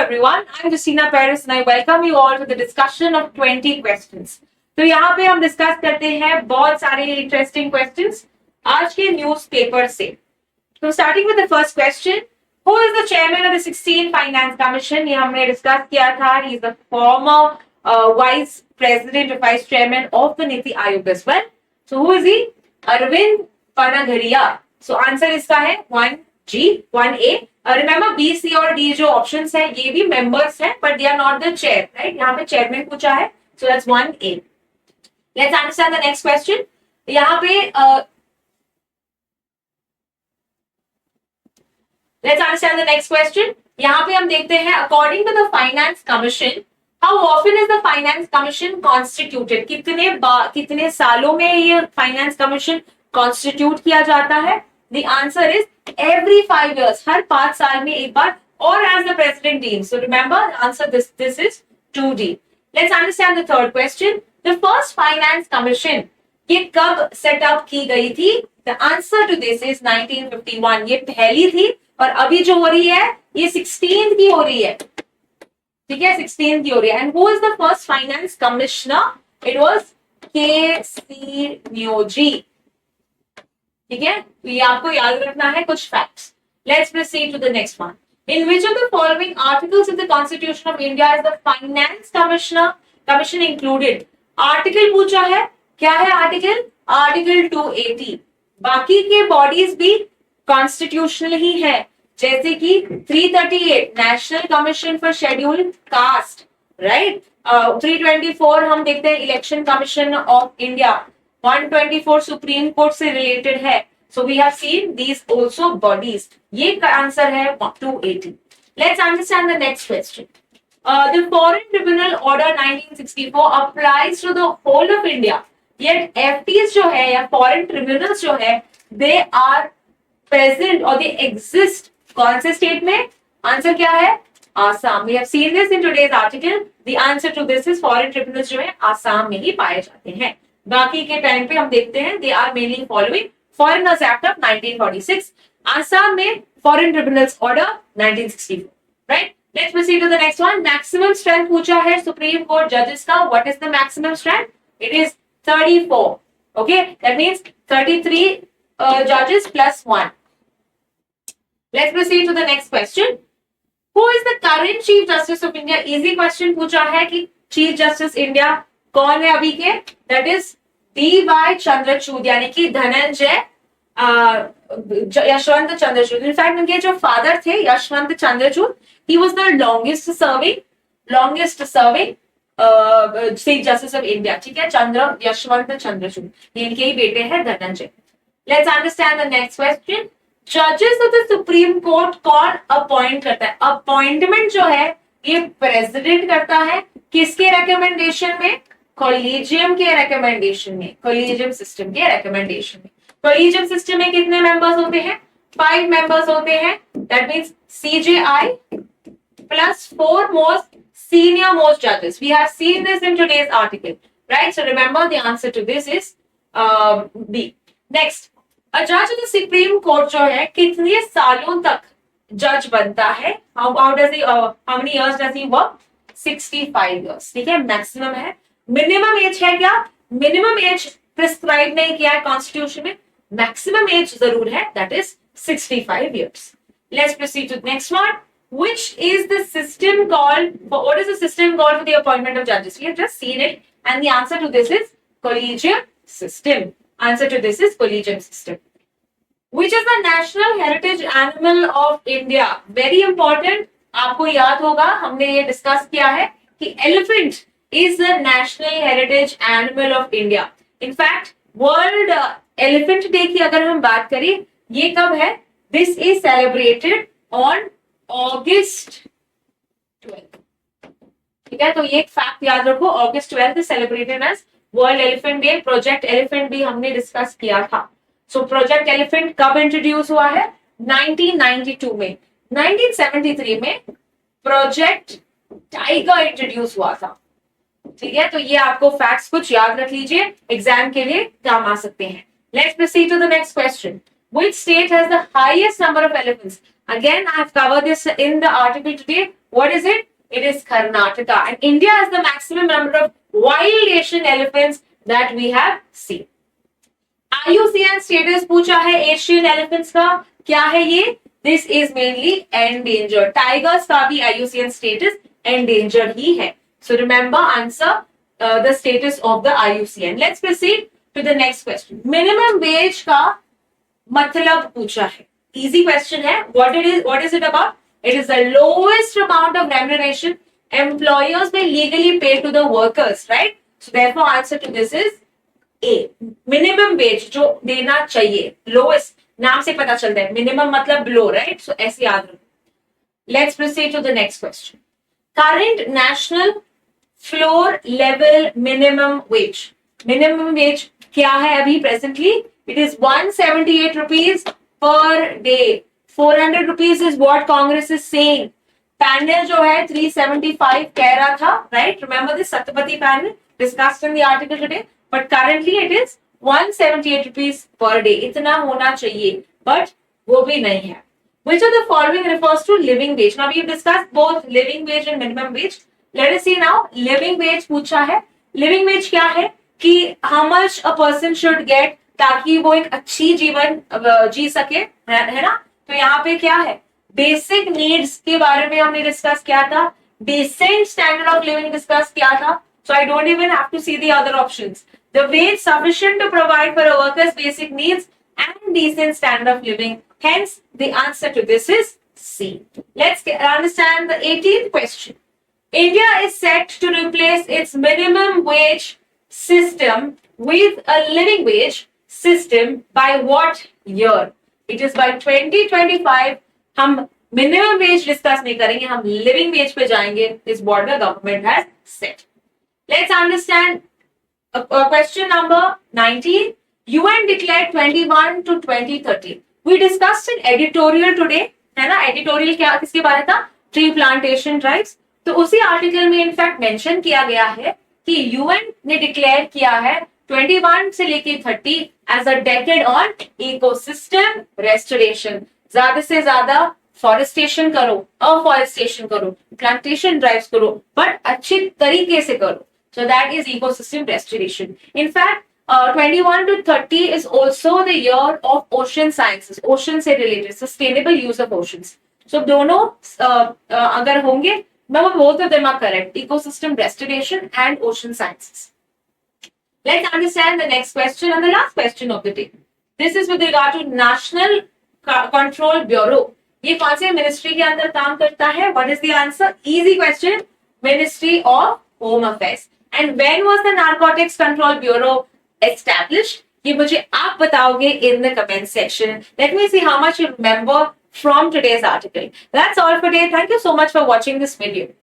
everyone, I'm Justina Paris and I welcome you all to the discussion of 20 questions. तो यहाँ पे हम discuss करते हैं बहुत सारे इंटरेस्टिंग क्वेश्चंस आज के न्यूज़पेपर से. तो starting with the first question, who is the chairman of the 16 finance commission? ये हमने डिस्कस किया था. He is the former vice president और vice chairman of the NITI Aayog as well. So who is he? Arvind Panagariya. So answer इसका है 1G, 1A. Remember B, सी और D जो options है ये भी मेंबर्स हैं but they are not the chair, right? यहाँ पे चेयरमैन पूछा है, so that's 1A. Let's understand the next question. यहाँ पे let's understand the next question. यहाँ पे हम देखते हैं according to the finance commission, how often is the finance commission constituted? कितने सालों में ये फाइनेंस कमीशन कॉन्स्टिट्यूट किया जाता है? The answer is every 5 years. हर 5 साल में एक बार, or as the president deems. So remember, the answer this is 2D. Let's understand the third question. The first finance commission ये कब सेटअप की गई थी? The answer to this is 1951. ये पहली थी और अभी जो हो रही है ये 16th की हो रही है. ठीक है, 16th की हो रही है. And who is the first finance commissioner? It was K.C. Nioji. ठीक है, तो ये आपको याद रखना है कुछ facts. Let's proceed to the next one. In which of the following articles of the constitution of India is the finance commission included? Article पूछा है, क्या है आर्टिकल? आर्टिकल 280. बाकी के बॉडीज भी कॉन्स्टिट्यूशनल ही है, जैसे कि 338 national commission for scheduled caste, right? 324 हम देखते हैं election commission of India. 124 supreme court से रिलेटेड है. So we have seen these also bodies. ये का आंसर है 280. Let's understand the next question. The foreign tribunal order 1964 applies to the whole of India. Yet FTs जो है या foreign tribunals जो है दे आर प्रेजेंट और दे एग्जिस्ट कौन से स्टेट में? आंसर क्या है? Assam. We have seen this in today's article. The answer to this is foreign tribunals जो है आसाम में ही पाए जाते हैं. बाकी के टाइम पे हम देखते हैं they are mainly following foreigners act of 1946. Assam में foreign tribunals order 1964, right? Let's proceed to the next one. Maximum strength पूछा है सुप्रीम कोर्ट जजेस का. What is the maximum strength? It is 34. Okay, that means 33 जजेस plus 1. Let's proceed to the next question. Who is the current chief justice of India? Easy question पूछा है कि chief justice India कौन है अभी के? That is D.Y. चंद्रचूड़, यानी कि धनंजय यशवंत चंद्रचूड़. इनफैक्ट उनके जो फादर थे Yashwant Chandrachud, he was the longest serving chief justice of India. ठीक है, यशवंत चंद्रचूड़, ये इनके ही बेटे हैं Dhananjay. Let's understand the next question. जजेस ऑफ द सुप्रीम कोर्ट कौन अपॉइंट करता है? अपॉइंटमेंट जो है ये प्रेसिडेंट करता है. किसके रिकमेंडेशन में? कॉलेजियम के रिकमेंडेशन में, कॉलेजियम सिस्टम के रिकमेंडेशन में. कॉलेजियम सिस्टम में कितने मेंबर्स होते हैं? 5 मेंबर्स होते हैं. That means CJI plus 4 most senior most judges. We have seen this in today's article, right? So remember the answer to this is B. Next, a judge of the Supreme Court जो है कितने सालों तक जज बनता है? How many years does he work? 65 years. ठीक है, मैक्सिमम है. मिनिमम एज है क्या? मिनिमम एज प्रिस्क्राइब नहीं किया है कॉन्स्टिट्यूशन में. मैक्सिमम एज जरूर है, that is 65 years. Let's proceed to the next one. Which is the system called? What is the system called for the appointment of judges? We have just seen it, and the answer to this is collegium system. Answer to this is collegium system. Which is the national heritage animal of India? Very important. आपको याद होगा हमने ये discuss किया है कि elephant is the national heritage animal of India. In fact, World Elephant Day की अगर हम बात करें, ये कब है? This is celebrated on August 12th. ठीक है, तो ये एक फैक्ट याद रखो. August 12th is celebrated as World Elephant Day. Project Elephant भी हमने डिस्कस किया था. So Project Elephant कब इंट्रोड्यूस हुआ है? 1992 में. 1973 में Project Tiger इंट्रोड्यूस हुआ था. ठीक है, तो ये आपको फैक्ट्स कुछ याद रख लीजिए, एग्जाम के लिए काम आ सकते हैं. Let's proceed to the next question. Which state has the highest number of elephants? Again, I have covered this in the article today. What is it? It is Karnataka. And India has the maximum number of wild Asian elephants that we have seen. IUCN status पूछा है Asian elephants का, क्या है ये? This is mainly endangered. Tigers का भी IUCN status endangered ही है. So remember answer the status of the IUCN. Let's proceed to the next question. Minimum wage का मतलब पूछा है. इजी क्वेश्चन है. What is it about? It is the lowest amount of remuneration employers may legally pay to the workers, right? So therefore answer to this is A. Minimum wage जो देना चाहिए, lowest. नाम से पता चलता है minimum मतलब लो, राइट? सो ऐसे याद रखो. Let's proceed to the next question. Current national floor level minimum wage. Minimum wage क्या है अभी presently? It is 178 rupees per day. 400 rupees is what Congress is saying. Panel जो है 375 कह रहा था, right? Remember this Satpathy panel discussed in the article today. But currently it is 178 rupees per day. इतना होना चाहिए, but वो भी नहीं है. Which of the following refers to living wage? Now we have discussed both living wage and minimum wage. Let us see now. Living wage पूछा है. Living wage क्या है? कि how much a person should get ताकि वो एक अच्छी जीवन जी सके, है ना? तो यहाँ पे क्या है? बेसिक नीड्स के बारे में हमने डिस्कस किया था. Decent standard of living discuss किया था. So I don't even have to see the other options. The wage sufficient to provide for a worker's basic needs and decent standard of living. Hence, the answer to this is C. Let's understand the 18th question. India is set to replace its minimum wage system with a living wage system by what year? It is by 2025. हम minimum wage discuss नहीं करेंगे, हम living wage पे जाएंगे. Is what the government has set. Let's understand question number 19. UN declared 21 to 2030. We discussed an editorial today, है ना? Editorial क्या किसके बारे था? Tree plantation drives. तो उसी आर्टिकल में इनफैक्ट मेंशन किया गया है कि UN ने डिक्लेयर किया है 21 से लेके 30 as a decade on ecosystem restoration. ज्यादा से ज्यादा फॉरेस्टेशन करो, अफॉरेस्टेशन करो, प्लांटेशन ड्राइव्स करो, बट अच्छी तरीके से करो. So that is ecosystem restoration. In fact, 21 to 30 is also the year of ocean sciences, ocean से related, sustainable use of oceans. So दोनों अगर होंगे, both of them are correct. Ecosystem restoration and ocean sciences. Let's understand the next question and the last question of the day. This is with regard to National Control Bureau. ये कौन से ministry के अंदर काम करता है? What is the answer? Easy question. Ministry of Home Affairs. And when was the Narcotics Control Bureau established? ये मुझे आप बताओगे in the comment section. Let me see how much you remember from today's article. That's all for today. Thank you so much for watching this video.